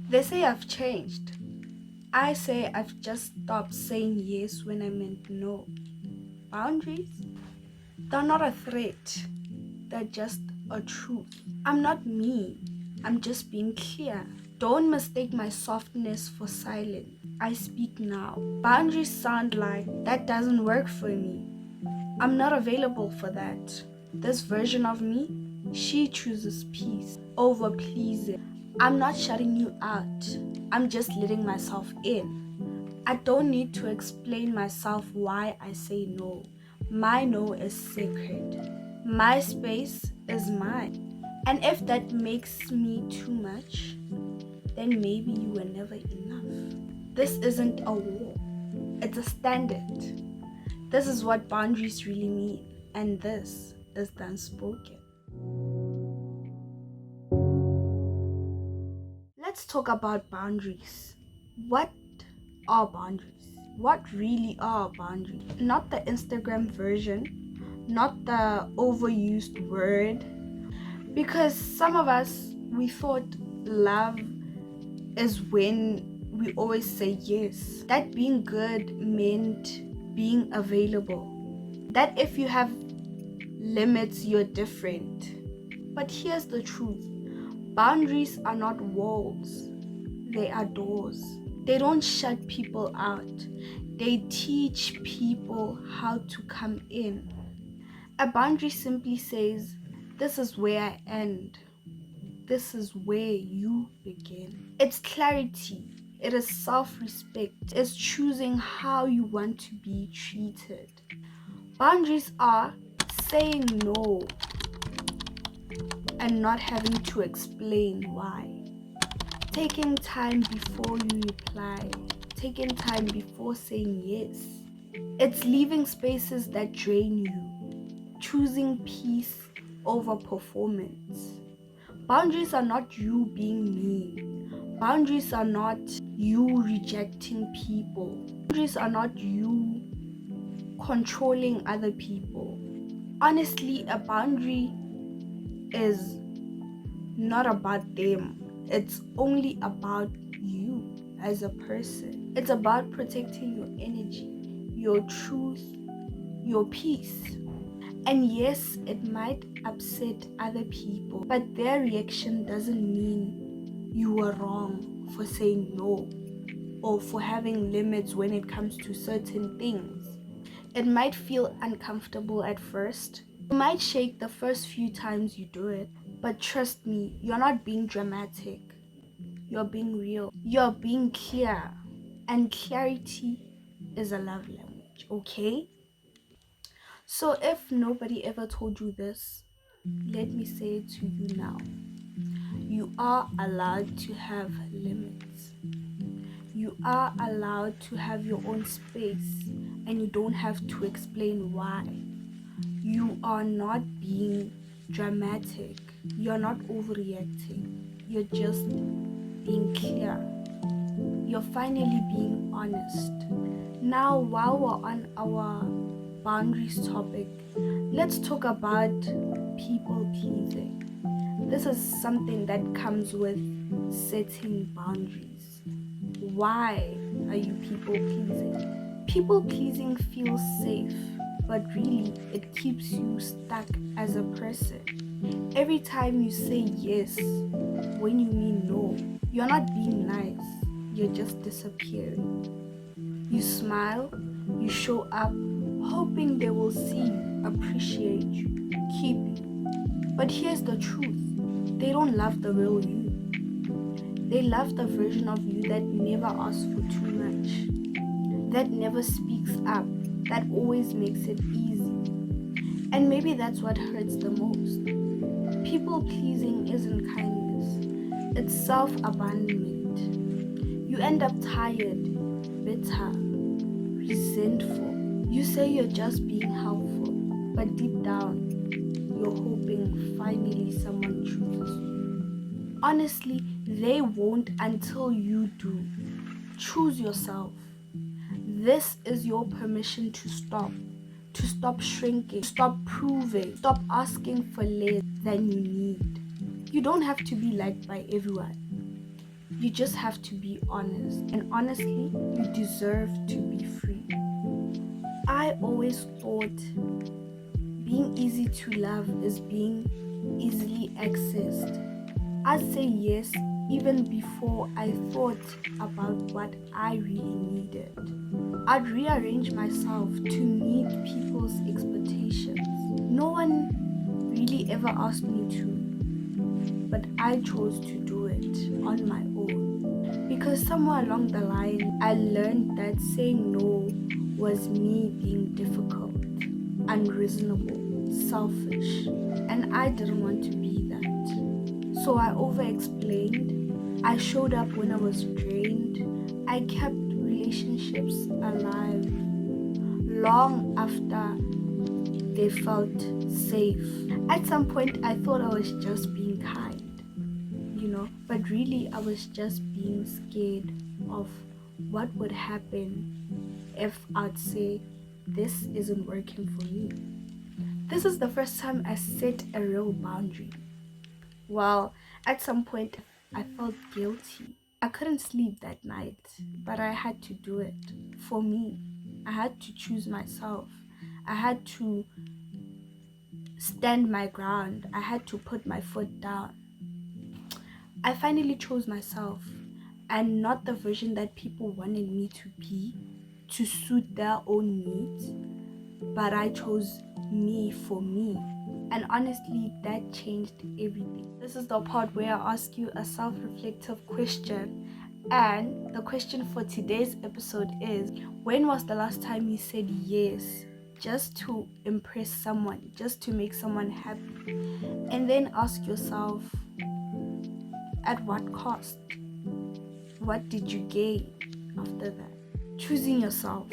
They say I've changed. I say I've just stopped saying yes when I meant no. Boundaries? They're not a threat. They're just a truth. I'm not mean. I'm just being clear. Don't mistake my softness for silence. I speak now. Boundaries sound like that doesn't work for me. I'm not available for that. This version of me, she chooses peace over pleasing. I'm not shutting you out. I'm just letting myself in. I don't need to explain myself why I say no. My no is sacred. My space is mine. And if that makes me too much, then maybe you were never enough. This isn't a war, it's a standard. This is what boundaries really mean, and this is the unspoken. Let's talk about boundaries. What are boundaries? What really are boundaries? Not the Instagram version, not the overused word. Because some of us, we thought love is when we always say yes. That being good meant being available. That if you have limits, you're different. But here's the truth. Boundaries are not walls. They are doors. They don't shut people out. They teach people how to come in. A boundary simply says, this is where I end. This is where you begin. It's clarity. It is self-respect. It's choosing how you want to be treated. Boundaries are saying no and not having to explain why. Taking time before you reply. Taking time before saying yes. It's leaving spaces that drain you. Choosing peace over performance. Boundaries are not you being mean. Boundaries are not you rejecting people. Boundaries are not you controlling other people. Honestly, a boundary is not about them. It's only about you as a person. It's about protecting your energy, your truth, your peace. And yes, it might upset other people, but their reaction doesn't mean you were wrong for saying no or for having limits when it comes to certain things. It might feel uncomfortable at first. You might shake the first few times you do it, but trust me, you're not being dramatic. You're being real. You're being clear. And clarity is a love language, okay? So if nobody ever told you this, let me say it to you now. You are allowed to have limits. You are allowed to have your own space, and you don't have to explain why. You are not being dramatic. You're not overreacting. You're just being clear. You're finally being honest. Now, while we're on our boundaries topic, let's talk about people pleasing. This is something that comes with setting boundaries. Why are you people pleasing? People pleasing feels safe, but really it keeps you stuck as a person. Every time you say yes when you mean no, you're not being nice, you're just disappearing. You smile, you show up, hoping they will see you, appreciate you, keep you. But here's the truth. They don't love the real you. They love the version of you that never asks for too much, that never speaks up, that always makes it easy. And maybe that's what hurts the most. People pleasing isn't kindness, it's self-abandonment. You end up tired, bitter, resentful. You say you're just being helpful, but deep down, you're hoping finally someone chooses you. Honestly, they won't until you do. Choose yourself. This is your permission to stop shrinking, stop proving, stop asking for less than you need. You don't have to be liked by everyone. You just have to be honest. And honestly, you deserve to be free. I always thought being easy to love is being easily accessed. I'd say yes even before I thought about what I really needed. I'd rearrange myself to meet people's expectations. No one really ever asked me to, but I chose to do it on my own. Because somewhere along the line, I learned that saying no was me being difficult, unreasonable, selfish, and I didn't want to be that. So I over-explained. I showed up when I was drained. I kept relationships alive long after they felt safe. At some point, I thought I was just being kind, but really I was just being scared of what would happen if I'd say, this isn't working for me. This is the first time I set a real boundary. Well, at some point, I felt guilty. I couldn't sleep that night, but I had to do it. For me, I had to choose myself. I had to stand my ground. I had to put my foot down. I finally chose myself, and not the version that people wanted me to be to suit their own needs, but I chose me for me. And honestly, that changed everything. This is the part where I ask you a self-reflective question. And the question for today's episode is, when was the last time you said yes just to impress someone, just to make someone happy? And then ask yourself, at what cost? What did you gain after that? Choosing yourself.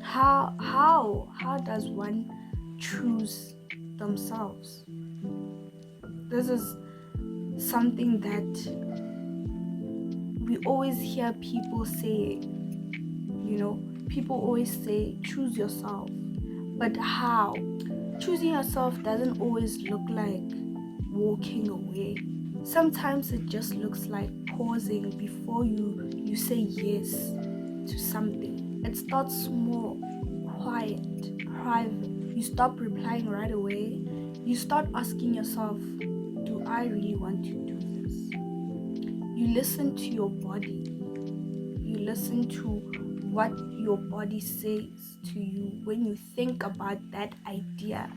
How does one choose themselves? This is something that we always hear people say. People always say, choose yourself. But how? Choosing yourself doesn't always look like walking away. Sometimes it just looks like pausing before you say yes to something. It starts small, quiet, private. You stop replying right away. You start asking yourself, do I really want to do this? You listen to your body. You listen to what your body says to you when you think about that idea.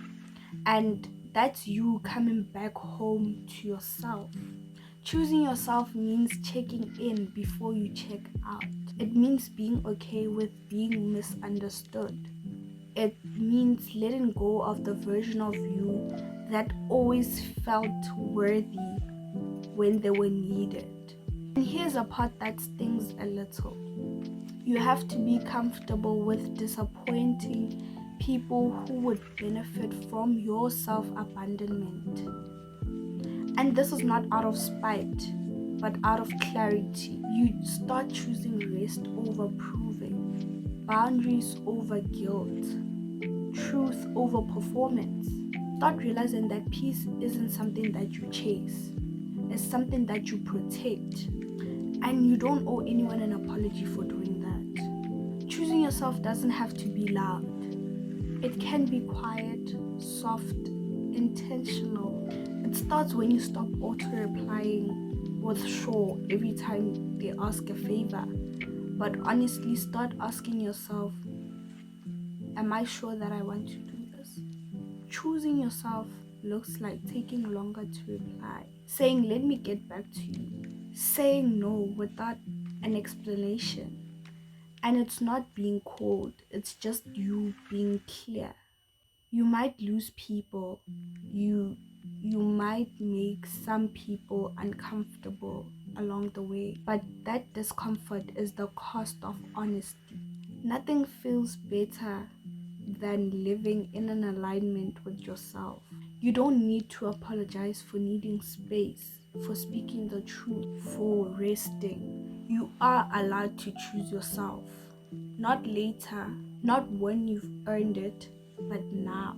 And that's you coming back home to yourself. Choosing yourself means checking in before you check out. It means being okay with being misunderstood. It means letting go of the version of you that always felt worthy when they were needed. And here's a part that stings a little. You have to be comfortable with disappointing people who would benefit from your self-abandonment. And this is not out of spite, but out of clarity. You start choosing rest over proving, boundaries over guilt, truth over performance. Start realizing that peace isn't something that you chase. It's something that you protect. And you don't owe anyone an apology for doing that. Choosing yourself doesn't have to be loud. It can be quiet, soft, intentional. It starts when you stop auto-replying with sure every time they ask a favor. But honestly, start asking yourself, am I sure that I want to do this? Choosing yourself looks like taking longer to reply, saying, let me get back to you, saying no without an explanation. And it's not being cold, it's just you being clear. You might lose people, you might make some people uncomfortable along the way, but that discomfort is the cost of honesty. Nothing feels better than living in an alignment with yourself. You don't need to apologize for needing space, for speaking the truth, for resting. You are allowed to choose yourself. Not later, not when you've earned it, but now.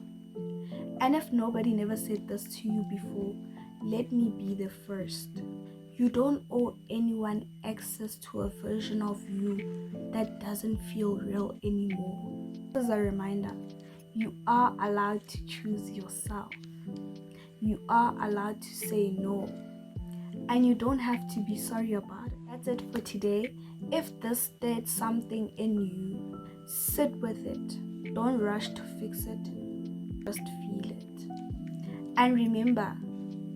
And if nobody never said this to you before, let me be the first. You don't owe anyone access to a version of you that doesn't feel real anymore. As a reminder, you are allowed to choose yourself. You are allowed to say no. And you don't have to be sorry about it. That's it for today. If this stirred something in you, sit with it. Don't rush to fix it. Just feel it. And remember,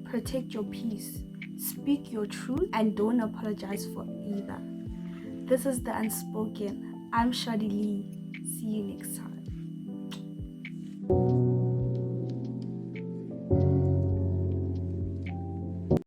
protect your peace, speak your truth, and don't apologize for either. This is the Unspoken. I'm Shadi Lee. See you next time.